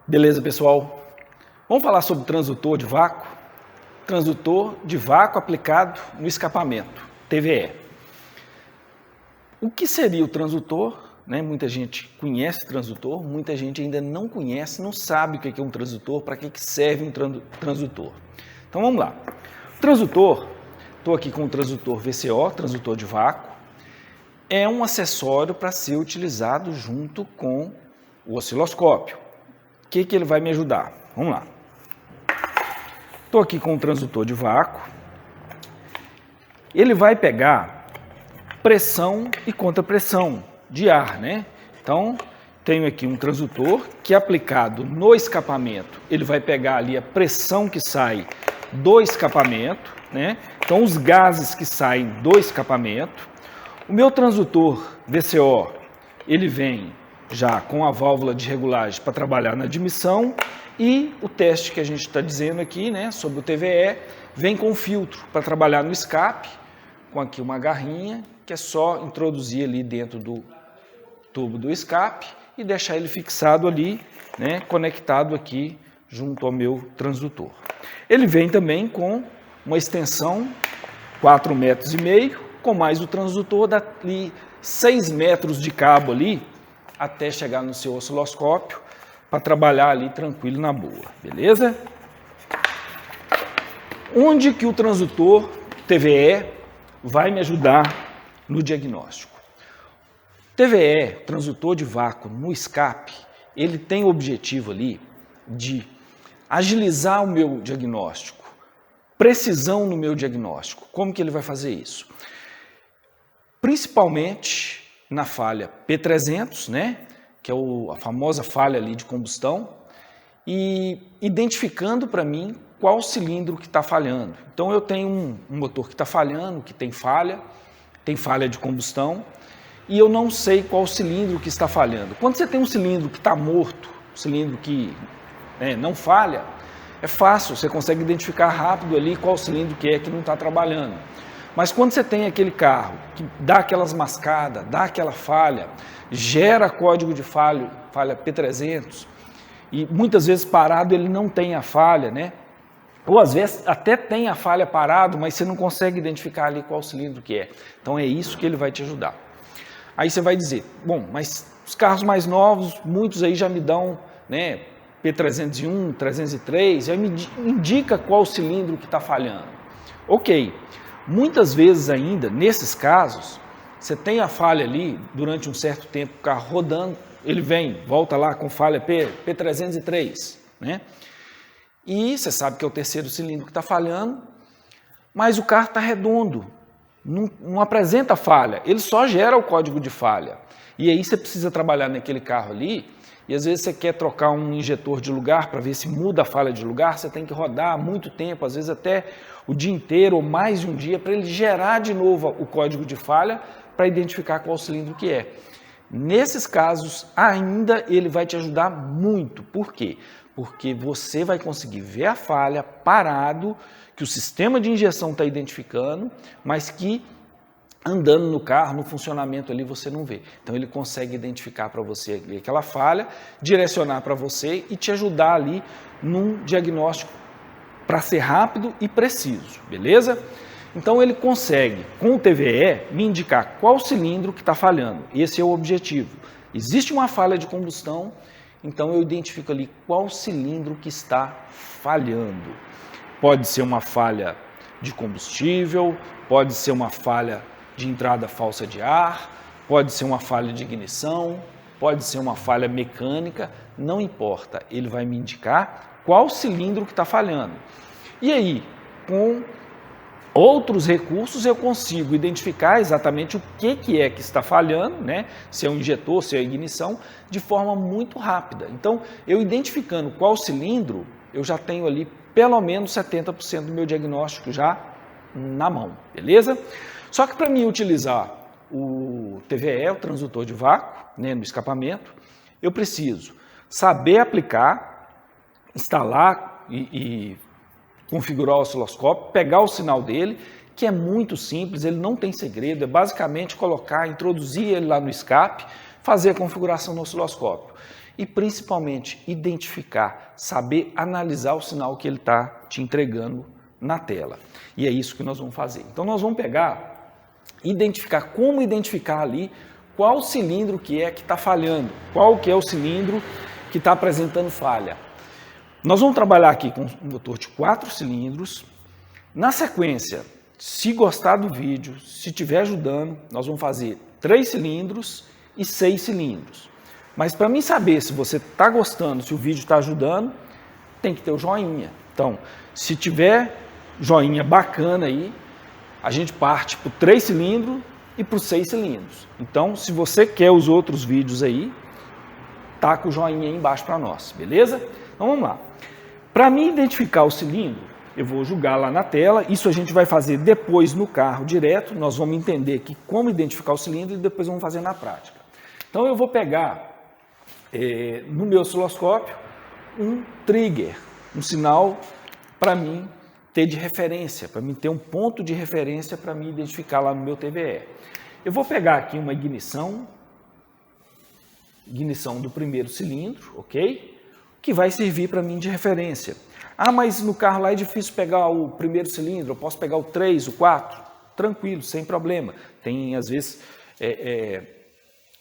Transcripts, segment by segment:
Beleza, pessoal? Vamos falar sobre transdutor de vácuo? Transdutor de vácuo aplicado no escapamento, TVE. O que seria o transdutor? Muita gente conhece transdutor, muita gente ainda não conhece, não sabe o que é um transdutor, para que serve um transdutor. Então vamos lá. O transdutor, estou aqui com o transdutor VCO, transdutor de vácuo, é um acessório para ser utilizado junto com o osciloscópio. O que ele vai me ajudar? Vamos lá. Estou aqui com o transdutor de vácuo. Ele vai pegar pressão e contrapressão de ar, Então, tenho aqui um transdutor que aplicado no escapamento, ele vai pegar ali a pressão que sai do escapamento, Então, os gases que saem do escapamento. O meu transdutor VCO, ele vem já com a válvula de regulagem para trabalhar na admissão e o teste que a gente está dizendo aqui, sobre o TVE, vem com filtro para trabalhar no escape, com aqui uma garrinha, que é só introduzir ali dentro do tubo do escape e deixar ele fixado ali, conectado aqui junto ao meu transdutor. Ele vem também com uma extensão 4,5 metros, com mais o transdutor dali 6 metros de cabo ali, até chegar no seu osciloscópio, para trabalhar ali tranquilo na boa, beleza? Onde que o transdutor TVE vai me ajudar no diagnóstico? TVE, transdutor de vácuo no escape, ele tem o objetivo ali de agilizar o meu diagnóstico, precisão no meu diagnóstico. Como que ele vai fazer isso? Principalmente na falha P300, que é a famosa falha ali de combustão, e identificando para mim qual cilindro que está falhando. Então eu tenho um motor que está falhando, que tem falha de combustão, e eu não sei qual cilindro que está falhando. Quando você tem um cilindro que está morto, um cilindro que não falha, é fácil, você consegue identificar rápido ali qual cilindro que não está trabalhando. Mas quando você tem aquele carro que dá aquelas mascadas, dá aquela falha, gera código de falha P300, e muitas vezes parado ele não tem a falha, Ou às vezes até tem a falha parado, mas você não consegue identificar ali qual cilindro que é. Então é isso que ele vai te ajudar. Aí você vai dizer, bom, mas os carros mais novos, muitos aí já me dão, P301, 303, já me indica qual cilindro que está falhando. Ok. Muitas vezes ainda, nesses casos, você tem a falha ali, durante um certo tempo, o carro rodando, ele volta lá com falha P303, E você sabe que é o terceiro cilindro que está falhando, mas o carro está redondo, não apresenta falha, ele só gera o código de falha. E aí você precisa trabalhar naquele carro ali, e às vezes você quer trocar um injetor de lugar para ver se muda a falha de lugar, você tem que rodar muito tempo, às vezes até o dia inteiro ou mais de um dia, para ele gerar de novo o código de falha para identificar qual cilindro que é. Nesses casos, ainda ele vai te ajudar muito. Por quê? Porque você vai conseguir ver a falha parado, que o sistema de injeção está identificando, mas que andando no carro, no funcionamento ali, você não vê. Então ele consegue identificar para você aquela falha, direcionar para você e te ajudar ali num diagnóstico para ser rápido e preciso, beleza? Então ele consegue, com o TVE, me indicar qual cilindro que está falhando. Esse é o objetivo. Existe uma falha de combustão, então eu identifico ali qual cilindro que está falhando. Pode ser uma falha de combustível, pode ser uma falha de entrada falsa de ar, pode ser uma falha de ignição, pode ser uma falha mecânica, não importa, ele vai me indicar qual cilindro que está falhando. E aí, com outros recursos, eu consigo identificar exatamente o que é que está falhando, se é um injetor, se é a ignição, de forma muito rápida. Então, eu identificando qual cilindro, eu já tenho ali pelo menos 70% do meu diagnóstico já na mão, beleza? Só que para mim utilizar o TVE, o transdutor de vácuo, no escapamento, eu preciso saber aplicar, instalar e configurar o osciloscópio, pegar o sinal dele, que é muito simples, ele não tem segredo, é basicamente introduzir ele lá no escape, fazer a configuração no osciloscópio e principalmente identificar, saber analisar o sinal que ele está te entregando na tela. E é isso que nós vamos fazer. Então nós vamos pegar, como identificar ali qual cilindro que está falhando, qual que é o cilindro que está apresentando falha. Nós vamos trabalhar aqui com um motor de 4 cilindros. Na sequência, se gostar do vídeo, se estiver ajudando, nós vamos fazer 3 cilindros e 6 cilindros. Mas para mim saber se você está gostando, se o vídeo está ajudando, tem que ter o joinha. Então, se tiver joinha bacana aí, a gente parte para 3 cilindros e para 6 cilindros. Então, se você quer os outros vídeos aí, taca o joinha aí embaixo para nós, beleza? Então vamos lá. Para mim identificar o cilindro, eu vou jogar lá na tela, isso a gente vai fazer depois no carro direto, nós vamos entender aqui como identificar o cilindro e depois vamos fazer na prática. Então eu vou pegar no meu osciloscópio um trigger, um sinal para mim ter de referência, para mim ter um ponto de referência para me identificar lá no meu TVE. Eu vou pegar aqui uma ignição do primeiro cilindro, ok? Que vai servir para mim de referência. Ah, mas no carro lá é difícil pegar o primeiro cilindro, eu posso pegar o 3, o 4? Tranquilo, sem problema. Tem, às vezes,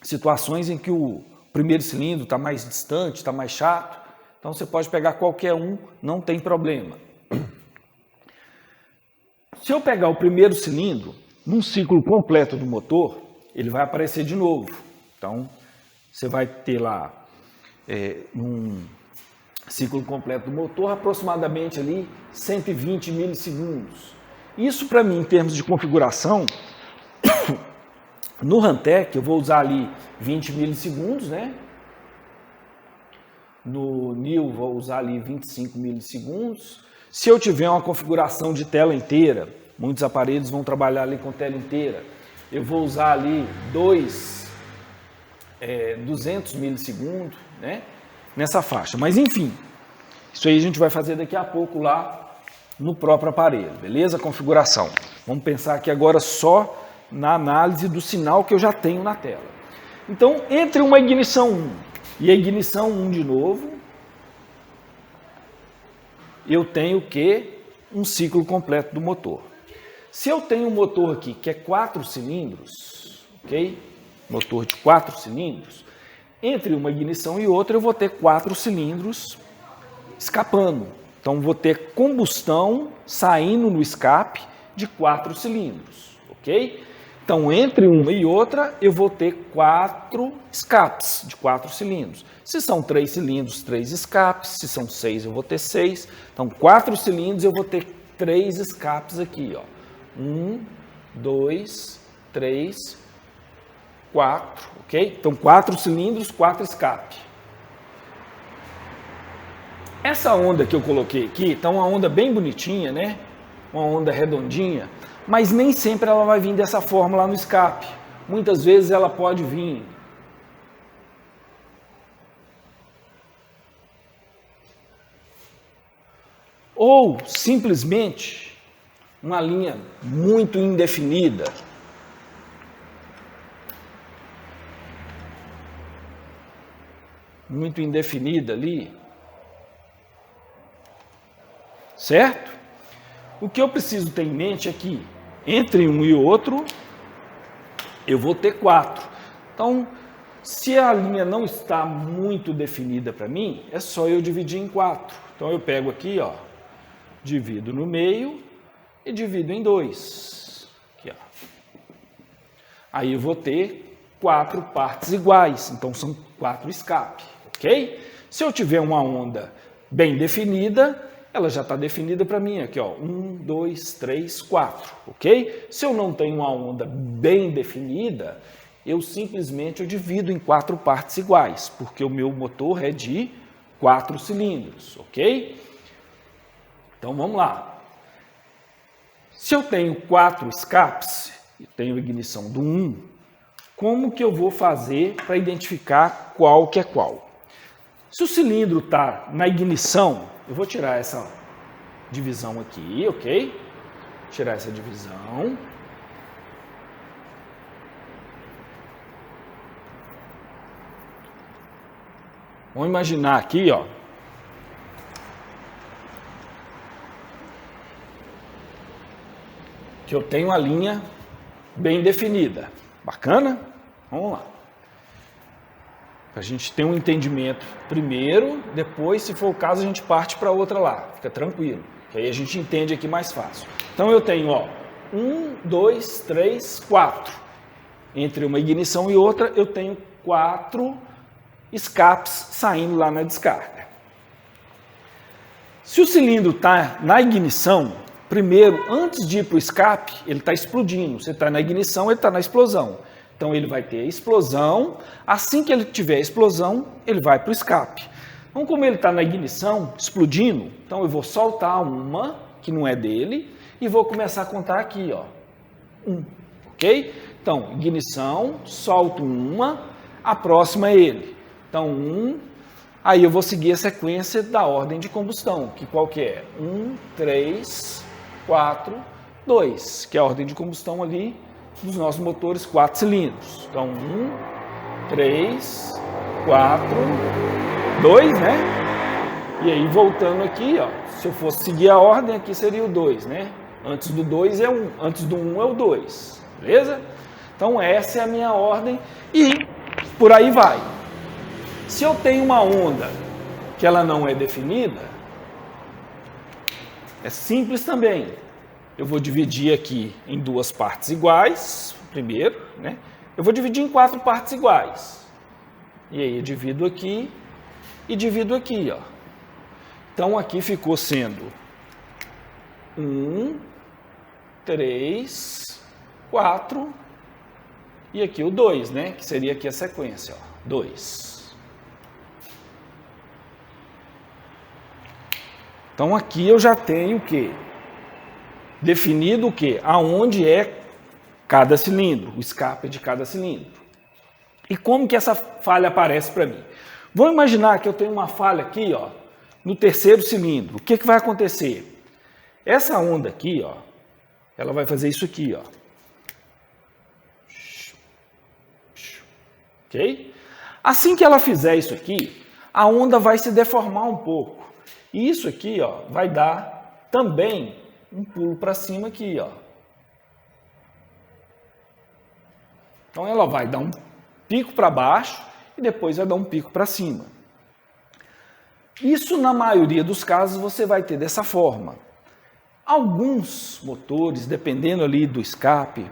situações em que o primeiro cilindro está mais distante, está mais chato, então você pode pegar qualquer um, não tem problema. Se eu pegar o primeiro cilindro, num ciclo completo do motor, ele vai aparecer de novo. Então, você vai ter lá, num ciclo completo do motor, aproximadamente ali 120 milissegundos. Isso para mim, em termos de configuração, no Rantek eu vou usar ali 20 milissegundos, né? No NIL vou usar ali 25 milissegundos. Se eu tiver uma configuração de tela inteira, muitos aparelhos vão trabalhar ali com tela inteira, eu vou usar ali 200 milissegundos, né? Nessa faixa. Mas enfim, isso aí a gente vai fazer daqui a pouco lá no próprio aparelho, beleza? Configuração. Vamos pensar aqui agora só na análise do sinal que eu já tenho na tela. Então, entre uma ignição 1 e a ignição 1 de novo, eu tenho o quê? Um ciclo completo do motor. Se eu tenho um motor aqui que é 4 cilindros, ok? Motor de 4 cilindros, entre uma ignição e outra eu vou ter 4 cilindros escapando. Então, vou ter combustão saindo no escape de 4 cilindros, ok? Então, entre uma e outra, eu vou ter 4 escapes de 4 cilindros. Se são 3 cilindros, 3 escapes. Se são 6, eu vou ter 6. Então, 4 cilindros, eu vou ter 3 escapes aqui, ó. 1, 2, 3, 4, ok? Então, 4 cilindros, 4 escapes. Essa onda que eu coloquei aqui, tá uma onda bem bonitinha, né? Uma onda redondinha, mas nem sempre ela vai vir dessa forma lá no escape. Muitas vezes ela pode vir ou simplesmente uma linha muito indefinida. Muito indefinida ali. Certo? O que eu preciso ter em mente é que entre um e outro eu vou ter 4. Então, se a linha não está muito definida para mim, é só eu dividir em 4. Então eu pego aqui, ó, divido no meio e divido em 2. Aqui, ó. Aí eu vou ter 4 partes iguais, então são 4 escapes, ok? Se eu tiver uma onda bem definida, ela já está definida para mim aqui, ó, 1, 2, 3, 4, ok? Se eu não tenho uma onda bem definida, eu simplesmente divido em 4 partes iguais, porque o meu motor é de 4 cilindros, ok? Então vamos lá. Se eu tenho 4 escapes, e tenho ignição do 1, como que eu vou fazer para identificar qual que é qual? Se o cilindro está na ignição, eu vou tirar essa divisão aqui, ok? Tirar essa divisão. Vamos imaginar aqui, ó, que eu tenho a linha bem definida. Bacana? Vamos lá. Para a gente ter um entendimento primeiro, depois, se for o caso, a gente parte para outra lá. Fica tranquilo, que aí a gente entende aqui mais fácil. Então eu tenho, ó, 1, 2, 3, 4. Entre uma ignição e outra, eu tenho 4 escapes saindo lá na descarga. Se o cilindro está na ignição, primeiro, antes de ir para o escape, ele está explodindo. Você está na ignição, ele está na explosão. Então ele vai ter a explosão, assim que ele tiver a explosão, ele vai para o escape. Então como ele está na ignição, explodindo, então eu vou soltar uma, que não é dele, e vou começar a contar aqui, ó, 1, ok? Então, ignição, solto uma, a próxima é ele. Então 1, aí eu vou seguir a sequência da ordem de combustão, que qual que é? 1, 3, 4, 2, que é a ordem de combustão ali, dos nossos motores 4 cilindros. Então, 1, 3, 4, 2, né? E aí, voltando aqui, ó, se eu fosse seguir a ordem, aqui seria o 2, né? Antes do 2 é 1, antes do 1 é o 2, beleza? Então, essa é a minha ordem e por aí vai. Se eu tenho uma onda que ela não é definida, é simples também. Eu vou dividir aqui em 2 partes iguais, primeiro, né? Eu vou dividir em 4 partes iguais. E aí eu divido aqui e divido aqui, ó. Então aqui ficou sendo 1, 3, 4 e aqui o 2, né? Que seria aqui a sequência, ó. 2. Então aqui eu já tenho o quê? Definido o quê? Aonde é cada cilindro, o escape de cada cilindro. E como que essa falha aparece para mim? Vamos imaginar que eu tenho uma falha aqui, ó, no terceiro cilindro. O que vai acontecer? Essa onda aqui, ó, ela vai fazer isso aqui, ó. Ok? Assim que ela fizer isso aqui, a onda vai se deformar um pouco. E isso aqui, ó, vai dar também um pulo para cima aqui, ó. Então ela vai dar um pico para baixo e depois vai dar um pico para cima. Isso na maioria dos casos você vai ter dessa forma. Alguns motores, dependendo ali do escape,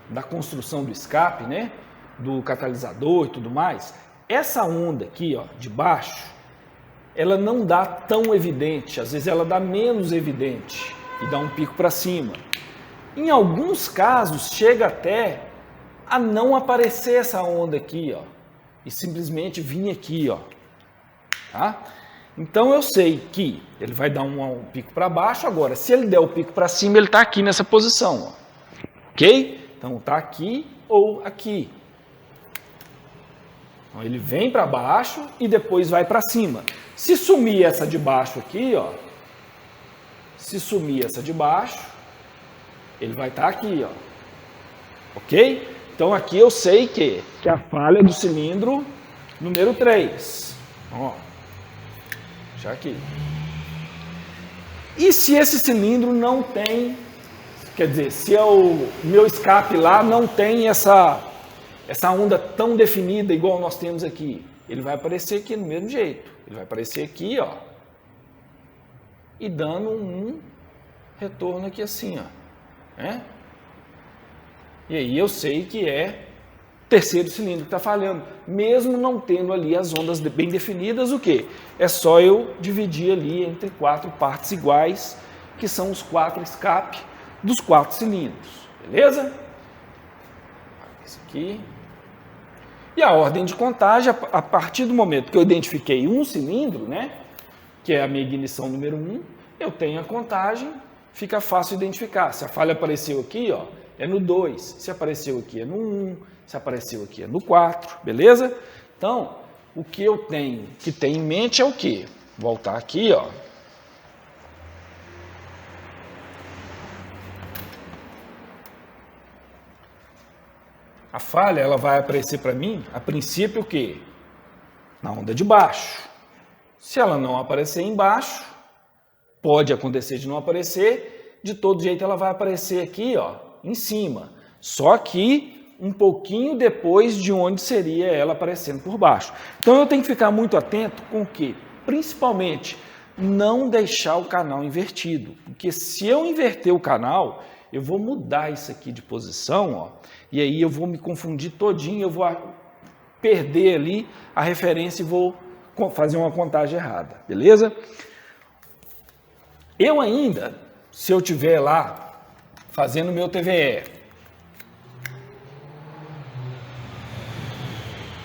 da construção do escape, né, do catalisador e tudo mais, essa onda aqui, ó, de baixo, ela não dá tão evidente, às vezes ela dá menos evidente e dá um pico para cima. Em alguns casos, chega até a não aparecer essa onda aqui, ó, e simplesmente vir aqui, ó, tá? Então eu sei que ele vai dar um pico para baixo, agora se ele der o pico para cima, ele está aqui nessa posição, ó, ok? Então está aqui ou aqui. Então ele vem para baixo e depois vai para cima. Se sumir essa de baixo aqui, ó, se sumir essa de baixo, ele vai estar aqui, ó, ok? Então aqui eu sei que a falha do cilindro número 3, ó, já aqui. E se esse cilindro não tem, quer dizer, se o meu escape lá não tem essa onda tão definida igual nós temos aqui, ele vai aparecer aqui do mesmo jeito. Ele vai aparecer aqui, ó, e dando um retorno aqui assim, ó, né? E aí eu sei que é o terceiro cilindro que está falhando, mesmo não tendo ali as ondas bem definidas, o quê? É só eu dividir ali entre 4 partes iguais, que são os 4 escapes dos 4 cilindros, beleza? Esse aqui. E a ordem de contagem, a partir do momento que eu identifiquei um cilindro, né, que é a minha ignição número 1, eu tenho a contagem, fica fácil identificar. Se a falha apareceu aqui, ó, é no 2, se apareceu aqui é no 1, se apareceu aqui é no 4, beleza? Então, o que eu tenho que ter em mente é o quê? Voltar aqui, ó. A falha, ela vai aparecer para mim, a princípio, o quê? Na onda de baixo, Se ela não aparecer embaixo, pode acontecer de não aparecer, de todo jeito ela vai aparecer aqui, ó, em cima. Só que um pouquinho depois de onde seria ela aparecendo por baixo. Então eu tenho que ficar muito atento com o quê? Principalmente, não deixar o canal invertido. Porque se eu inverter o canal, eu vou mudar isso aqui de posição, ó, e aí eu vou me confundir todinho, eu vou perder ali a referência e vou fazer uma contagem errada, beleza? Eu ainda, se eu estiver lá fazendo meu TVE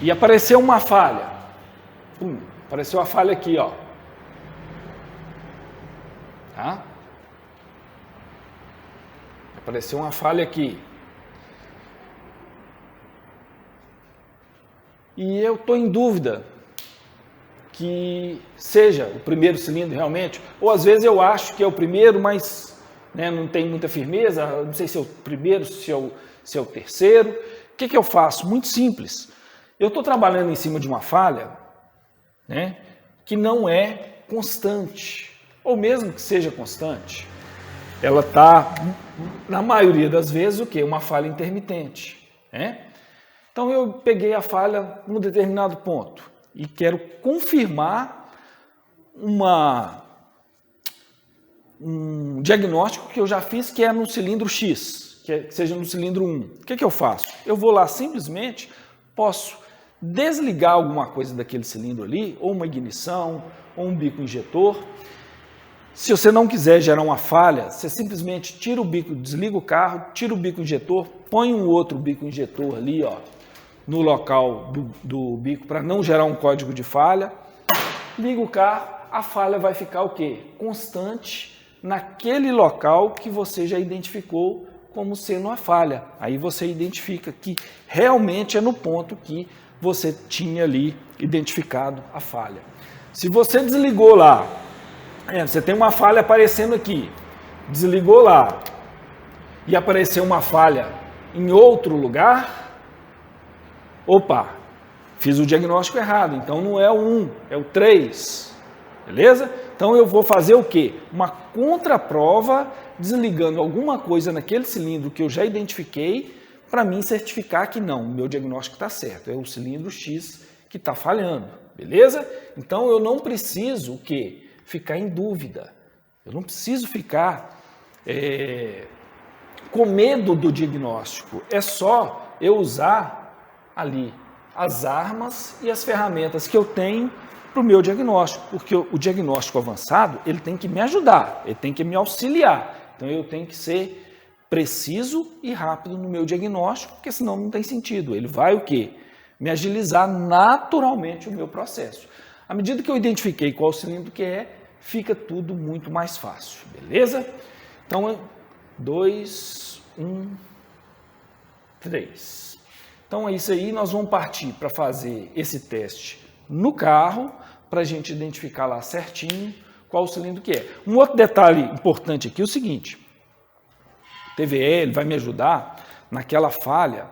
e apareceu uma falha, apareceu a falha aqui, ó, tá? Apareceu uma falha aqui. E eu estou em dúvida que seja o primeiro cilindro realmente, ou às vezes eu acho que é o primeiro, mas né, não tem muita firmeza, não sei se é o primeiro, se é o terceiro. O que eu faço? Muito simples. Eu estou trabalhando em cima de uma falha, né, que não é constante, ou mesmo que seja constante, ela está, na maioria das vezes, o quê? Uma falha intermitente, né? Então eu peguei a falha num determinado ponto e quero confirmar um diagnóstico que eu já fiz, que é no cilindro X, que seja no cilindro 1. O que eu faço? Eu vou lá simplesmente, posso desligar alguma coisa daquele cilindro ali, ou uma ignição, ou um bico injetor. Se você não quiser gerar uma falha, você simplesmente tira o bico, desliga o carro, tira o bico injetor, põe um outro bico injetor ali, ó, no local do bico para não gerar um código de falha, liga o carro, a falha vai ficar o quê? Constante naquele local que você já identificou como sendo a falha. Aí você identifica que realmente é no ponto que você tinha ali identificado a falha. Se você desligou lá, você tem uma falha aparecendo aqui, desligou lá e apareceu uma falha em outro lugar, opa, fiz o diagnóstico errado, então não é o 1, é o 3, beleza? Então eu vou fazer o quê? Uma contraprova desligando alguma coisa naquele cilindro que eu já identifiquei para mim certificar que não, o meu diagnóstico está certo, é o cilindro X que está falhando, beleza? Então eu não preciso o quê? Ficar em dúvida, eu não preciso ficar com medo do diagnóstico, é só eu usar ali as armas e as ferramentas que eu tenho para o meu diagnóstico, porque o diagnóstico avançado ele tem que me ajudar, ele tem que me auxiliar, então eu tenho que ser preciso e rápido no meu diagnóstico, porque senão não tem sentido, ele vai o quê? Me agilizar naturalmente o meu processo. À medida que eu identifiquei qual cilindro que é, fica tudo muito mais fácil, beleza? Então, 2, 1, 3. Então é isso aí, nós vamos partir para fazer esse teste no carro, para a gente identificar lá certinho qual o cilindro que é. Um outro detalhe importante aqui é o seguinte, o TVE ele vai me ajudar naquela falha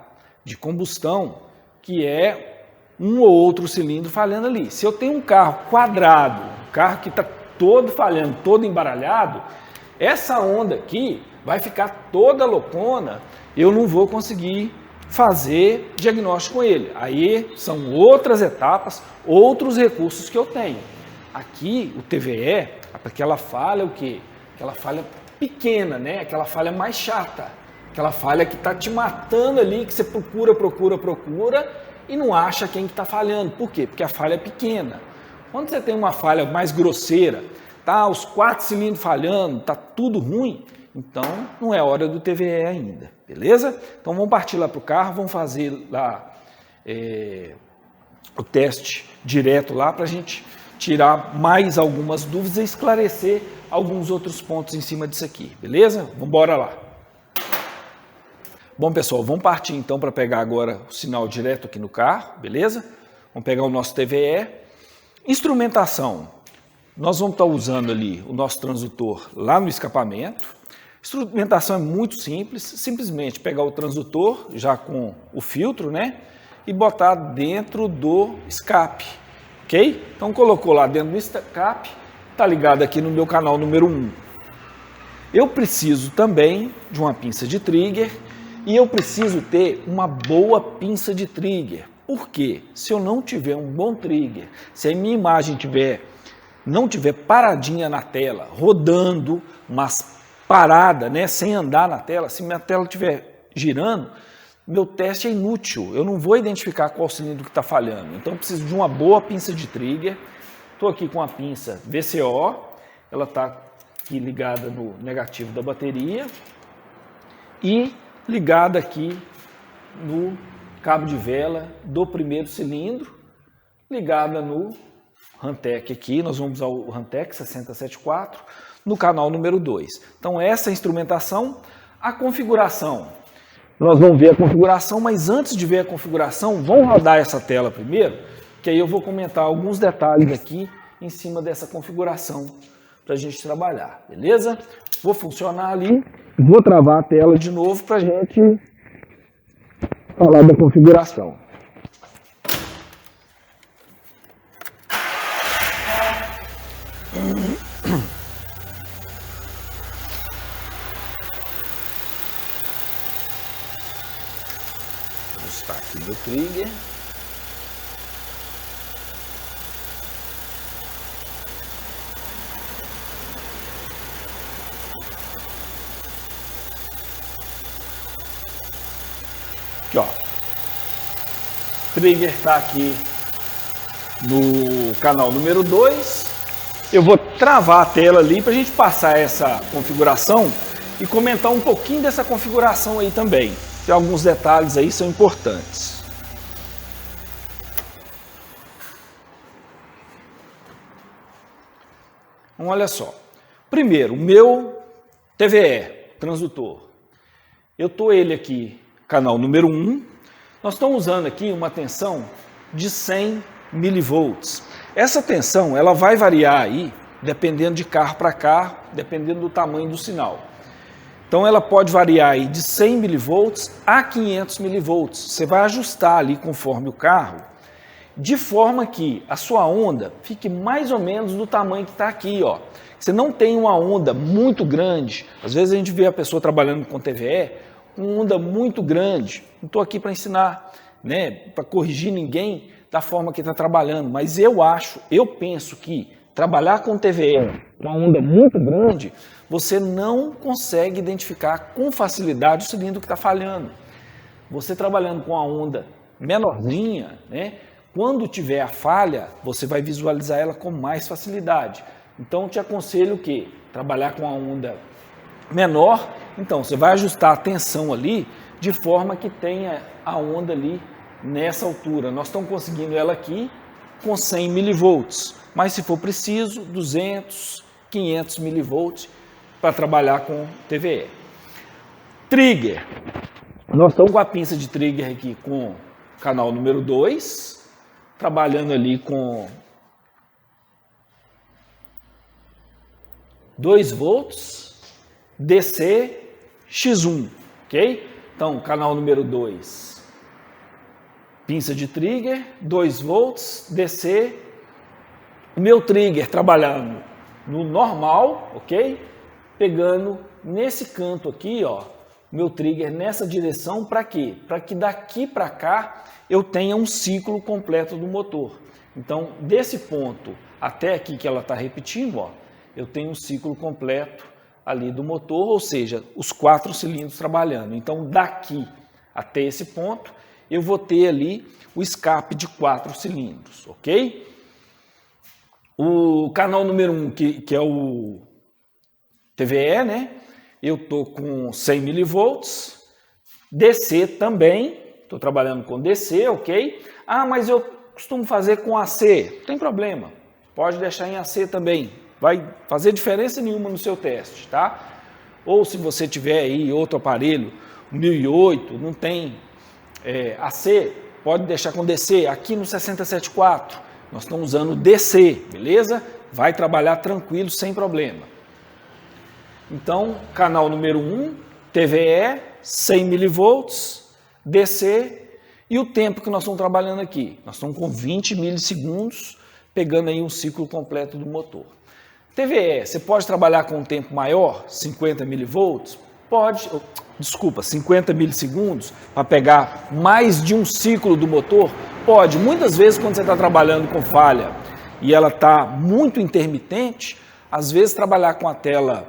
de combustão, que é um ou outro cilindro falhando ali. Se eu tenho um carro quadrado, um carro que está todo falhando, todo embaralhado, essa onda aqui vai ficar toda loucona, eu não vou conseguir fazer diagnóstico com ele. Aí são outras etapas, outros recursos que eu tenho. Aqui o TVE, aquela falha o quê? Aquela falha pequena, né? Aquela falha mais chata, aquela falha que está te matando ali, que você procura e não acha quem que está falhando. Por quê? Porque a falha é pequena. Quando você tem uma falha mais grosseira, tá os 4 cilindros falhando, tá tudo ruim, então não é hora do TVE ainda, beleza? Então vamos partir lá para o carro, vamos fazer lá o teste direto lá para a gente tirar mais algumas dúvidas e esclarecer alguns outros pontos em cima disso aqui, beleza? Vamos embora lá. Bom, pessoal, vamos partir então para pegar agora o sinal direto aqui no carro, beleza? Vamos pegar o nosso TVE. Instrumentação. Nós vamos estar usando ali o nosso transdutor lá no escapamento. Instrumentação é muito simples, simplesmente pegar o transdutor já com o filtro, né? E botar dentro do escape. ok? Então colocou lá dentro do escape, está ligado aqui no meu canal número 1. Eu preciso também de uma pinça de trigger e eu preciso ter uma boa pinça de trigger. Por quê? Se eu não tiver um bom trigger, se a minha imagem não tiver paradinha na tela, rodando, mas parada, né, sem andar na tela, se minha tela estiver girando, meu teste é inútil, eu não vou identificar qual cilindro que está falhando. Então eu preciso de uma boa pinça de trigger. Estou aqui com a pinça VCO, ela está aqui ligada no negativo da bateria e ligada aqui no cabo de vela do primeiro cilindro, ligada no Hantek aqui, nós vamos usar o Hantek 6074 no canal número 2. Então essa é a instrumentação, a configuração. Nós vamos ver a configuração, mas antes de ver a configuração, vamos rodar essa tela primeiro, que aí eu vou comentar alguns detalhes aqui em cima dessa configuração para a gente trabalhar, beleza? Vou funcionar ali, vou travar a tela de novo para a gente falar da configuração. Vou ajustar aqui meu trigger. Aqui, ó. O trigger está aqui no canal número 2. Eu vou travar a tela ali para a gente passar essa configuração e comentar um pouquinho dessa configuração aí também. Tem alguns detalhes aí que são importantes. Então, olha só. Primeiro, o meu TVE, transdutor. Eu estou ele aqui, canal número 1. Nós estamos usando aqui uma tensão de 100 milivolts. Essa tensão ela vai variar aí, dependendo de carro para carro, dependendo do tamanho do sinal. Então ela pode variar aí de 100 milivolts a 500 milivolts. Você vai ajustar ali conforme o carro, de forma que a sua onda fique mais ou menos do tamanho que está aqui, ó. Você não tem uma onda muito grande. Às vezes a gente vê a pessoa trabalhando com TVE com onda muito grande. Não estou aqui para ensinar, né, para corrigir ninguém da forma que está trabalhando, mas eu penso que trabalhar com TVE com uma onda muito grande, você não consegue identificar com facilidade o cilindro que está falhando. Você trabalhando com a onda menorzinha, né, quando tiver a falha, você vai visualizar ela com mais facilidade. Então, eu te aconselho que trabalhar com a onda menor, então você vai ajustar a tensão ali de forma que tenha a onda ali nessa altura. Nós estamos conseguindo ela aqui com 100 milivolts, mas se for preciso, 200, 500 milivolts para trabalhar com TVE. Trigger. Nós estamos com a pinça de trigger aqui com canal número 2, trabalhando ali com 2 volts, DC, X1, ok? Então, canal número 2, pinça de trigger, 2 volts, DC, o meu trigger trabalhando no normal, ok? Pegando nesse canto aqui, ó, meu trigger nessa direção, para quê? Para que daqui para cá eu tenha um ciclo completo do motor. Então, desse ponto até aqui que ela está repetindo, ó, eu tenho um ciclo completo ali do motor, ou seja, os 4 cilindros trabalhando. Então, daqui até esse ponto, eu vou ter ali o escape de 4 cilindros, ok? O canal número 1, que é o TVE, né? Eu estou com 100 milivolts, DC também, estou trabalhando com DC, ok? Ah, mas eu costumo fazer com AC, não tem problema, pode deixar em AC também, vai fazer diferença nenhuma no seu teste, tá? Ou se você tiver aí outro aparelho, 1008, não tem AC, pode deixar com DC, aqui no 6074, nós estamos usando DC, beleza? Vai trabalhar tranquilo, sem problema. Então, canal número 1, TVE, 100 milivolts, DC, e o tempo que nós estamos trabalhando aqui? Nós estamos com 20 milissegundos, pegando aí um ciclo completo do motor. TVE, você pode trabalhar com um tempo maior, 50 milivolts? Pode, desculpa, 50 milissegundos, para pegar mais de um ciclo do motor? Pode. Muitas vezes, quando você está trabalhando com falha e ela está muito intermitente, às vezes trabalhar com a tela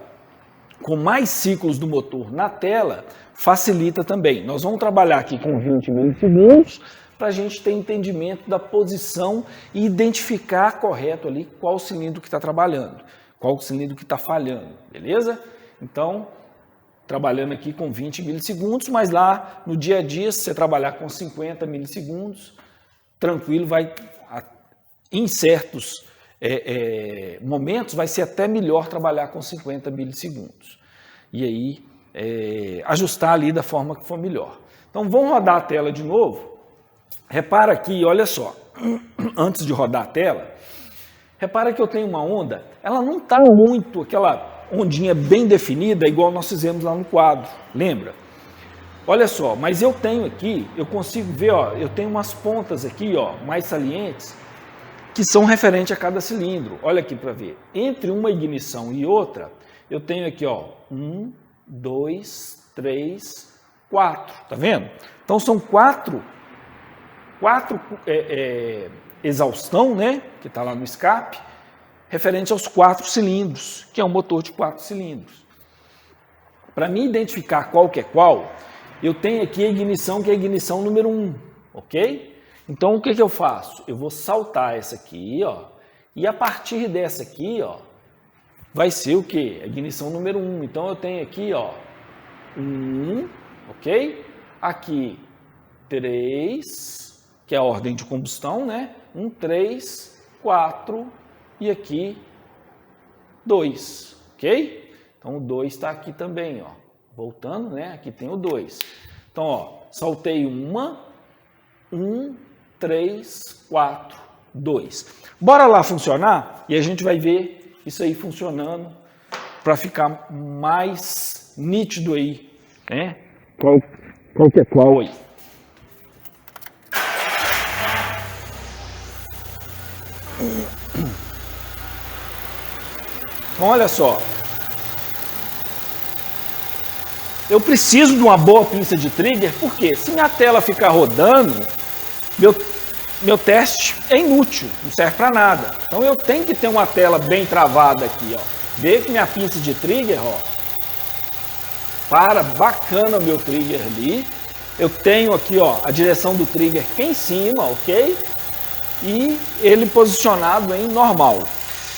com mais ciclos do motor na tela facilita também. Nós vamos trabalhar aqui com 20 milissegundos para a gente ter entendimento da posição e identificar correto ali qual cilindro que está trabalhando, qual cilindro que está falhando, beleza? Então, trabalhando aqui com 20 milissegundos, mas lá no dia a dia, se você trabalhar com 50 milissegundos, tranquilo, vai em certos momentos vai ser até melhor trabalhar com 50 milissegundos. E aí, ajustar ali da forma que for melhor. Então, vamos rodar a tela de novo. Repara aqui, olha só, antes de rodar a tela, repara que eu tenho uma onda, ela não está muito aquela ondinha bem definida, igual nós fizemos lá no quadro, lembra? Olha só, mas eu tenho aqui, eu consigo ver, ó, eu tenho umas pontas aqui, ó, mais salientes, que são referentes a cada cilindro. Olha aqui para ver. Entre uma ignição e outra, eu tenho aqui, ó, 1, 2, 3, 4, tá vendo? Então são quatro exaustão, né, que está lá no escape, referente aos 4 cilindros, que é um motor de 4 cilindros. Para mim identificar qual que é qual, eu tenho aqui a ignição, que é a ignição número 1, ok? Então o que eu faço? Eu vou saltar essa aqui, ó, e a partir dessa aqui, ó, vai ser o quê? A ignição número 1. Então eu tenho aqui, ó, 1, ok? Aqui 3, que é a ordem de combustão, né? 1, 3, 4 e aqui 2, ok? Então o 2 está aqui também, ó. Voltando, né? Aqui tem o 2. Então, ó, saltei 1, 3, 4, 2. Bora lá funcionar e a gente vai ver isso aí funcionando para ficar mais nítido aí, né? Qual que é qual aí? Então, olha só, eu preciso de uma boa pinça de trigger, porque se minha tela ficar rodando, meu teste é inútil, não serve para nada. Então eu tenho que ter uma tela bem travada aqui, ó. Vê que minha pinça de trigger, ó, para bacana o meu trigger ali. Eu tenho aqui, ó, a direção do trigger aqui em cima, ok? E ele posicionado em normal.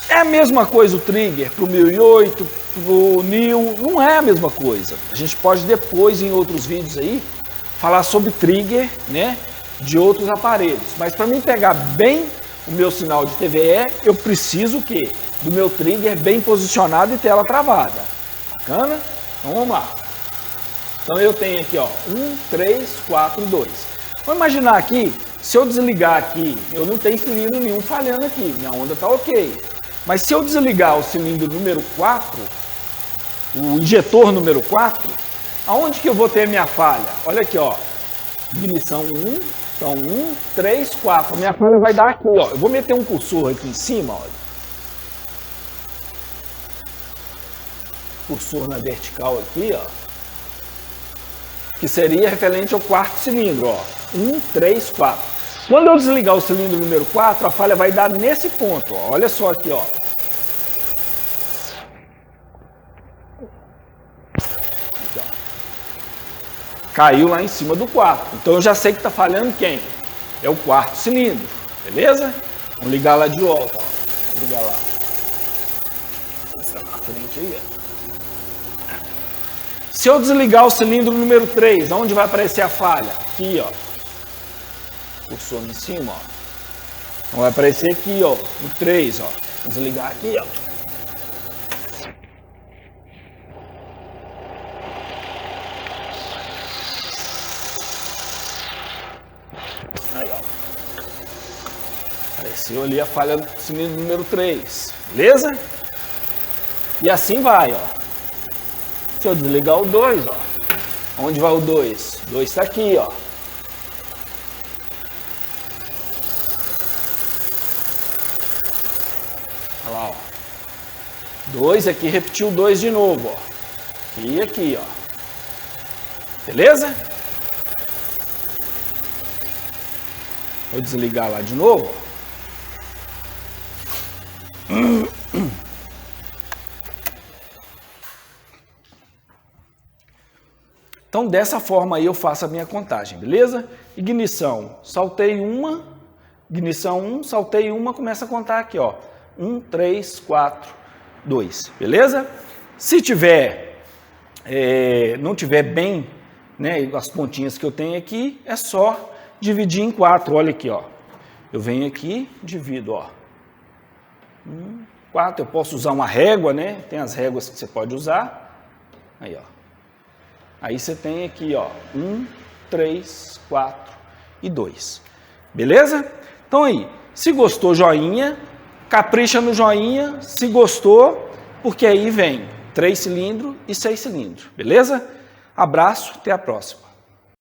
É a mesma coisa o trigger para o 1008, para o New, não é a mesma coisa. A gente pode depois, em outros vídeos aí, falar sobre trigger, né, de outros aparelhos. Mas para mim pegar bem o meu sinal de TVE, eu preciso o quê? Do meu trigger bem posicionado e tela travada. Bacana? Então vamos lá. Então eu tenho aqui, ó, 1, 3, 4, 2. Vamos imaginar aqui, se eu desligar aqui, eu não tenho cilindro nenhum falhando aqui, minha onda está ok. Mas se eu desligar o cilindro número 4, o injetor número 4, aonde que eu vou ter minha falha? Olha aqui, ó, ignição 1, então 1, 3, 4, a minha falha vai dar aqui, ó. Eu vou meter um cursor aqui em cima, ó. Cursor na vertical aqui, ó, que seria referente ao 4º cilindro, ó, 1, 3, 4. Quando eu desligar o cilindro número 4, a falha vai dar nesse ponto, ó. Olha só aqui, ó. Aqui, ó. Caiu lá em cima do 4. Então eu já sei que está falhando quem? É o 4º cilindro, beleza? Vamos ligar lá de volta, ó. Vou ligar lá. Essa na frente aí, ó. Se eu desligar o cilindro número 3, onde vai aparecer a falha? Aqui, ó. Cursor em cima, ó. Então vai aparecer aqui, ó, no 3, ó. Vamos desligar aqui, ó. Aí, ó. Apareceu ali a falha do cilindro número 3, beleza? E assim vai, ó. Se eu desligar o 2, ó. Onde vai o 2? O 2 está aqui, ó. Olha lá, ó. 2 aqui, repetiu 2 de novo, ó. E aqui, ó. Beleza? Vou desligar lá de novo. Então, dessa forma aí eu faço a minha contagem, beleza? Ignição, saltei uma, ignição 1, saltei uma, começa a contar aqui, ó. 1, 3, 4, 2, beleza? Se tiver, não tiver bem, né, as pontinhas que eu tenho aqui, é só dividir em 4, olha aqui, ó. Eu venho aqui, divido, ó. 4, eu posso usar uma régua, né? Tem as réguas que você pode usar. Aí, ó. Aí você tem aqui, ó, 1, 3, 4 e 2. Beleza? Então aí, se gostou, joinha, capricha no joinha, se gostou, porque aí vem 3 cilindros e 6 cilindros. Beleza? Abraço, até a próxima.